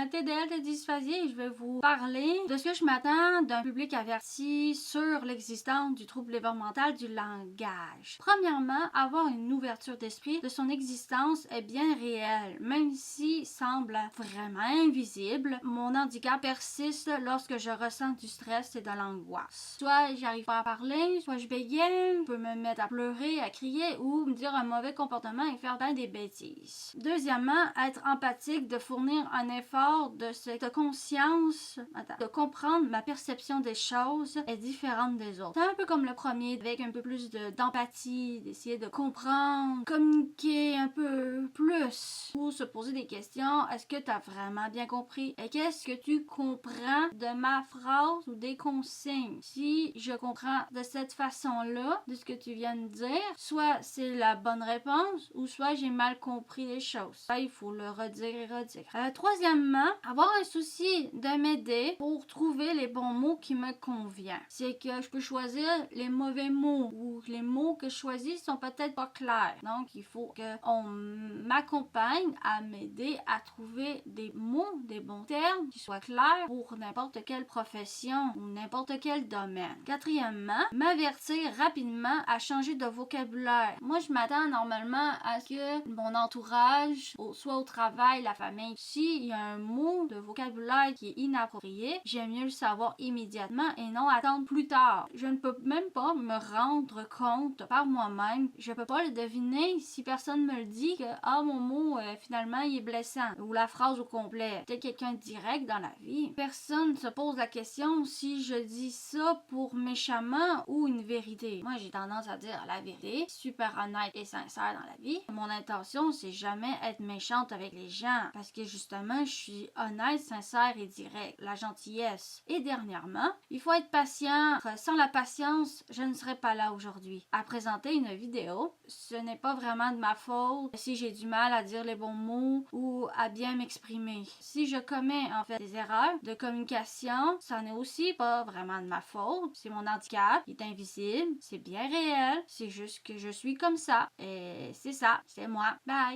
TDL de dysphasie, je vais vous parler de ce que je m'attends d'un public averti sur l'existence du trouble développemental du langage. Premièrement, avoir une ouverture d'esprit de son existence est bien réelle, même s'il semble vraiment invisible. Mon handicap persiste lorsque je ressens du stress et de l'angoisse. Soit j'arrive pas à parler, soit je bégaye, je peux me mettre à pleurer, à crier ou me dire un mauvais comportement et faire bien des bêtises. Deuxièmement, être empathique, de fournir un effort de cette conscience, de comprendre ma perception des choses est différente des autres. C'est un peu comme le premier, avec un peu plus d'empathie, d'essayer de comprendre, communiquer un peu plus, ou se poser des questions. Est-ce que tu as vraiment bien compris? Et qu'est-ce que tu comprends de ma phrase ou des consignes? Si je comprends de cette façon-là, de ce que tu viens de dire, soit c'est la bonne réponse, ou soit j'ai mal compris les choses. Ça, il faut le redire et redire. Troisièmement, avoir un souci de m'aider pour trouver les bons mots qui me conviennent. C'est que je peux choisir les mauvais mots ou les mots que je choisis sont peut-être pas clairs. Donc, il faut qu'on m'accompagne à m'aider à trouver des mots, des bons termes qui soient clairs pour n'importe quelle profession ou n'importe quel domaine. Quatrièmement, m'avertir rapidement à changer de vocabulaire. Moi, je m'attends normalement à ce que mon entourage, soit au travail, la famille, s'il y a un mot de vocabulaire qui est inapproprié, j'aime mieux le savoir immédiatement et non attendre plus tard. Je ne peux même pas me rendre compte par moi-même. Je peux pas le deviner si personne me le dit que mon mot finalement il est blessant ou la phrase au complet. Peut-être quelqu'un de direct dans la vie. Personne ne se pose la question si je dis ça pour méchamment ou une vérité. Moi, j'ai tendance à dire la vérité, super honnête et sincère dans la vie. Mon intention, c'est jamais être méchante avec les gens parce que justement, je suis honnête, sincère et direct. La gentillesse. Et dernièrement, il faut être patient. Sans la patience, je ne serais pas là aujourd'hui à présenter une vidéo. Ce n'est pas vraiment de ma faute si j'ai du mal à dire les bons mots ou à bien m'exprimer. Si je commets en fait des erreurs de communication, ça n'est aussi pas vraiment de ma faute. C'est mon handicap, il est invisible, c'est bien réel, c'est juste que je suis comme ça. Et c'est ça, c'est moi. Bye!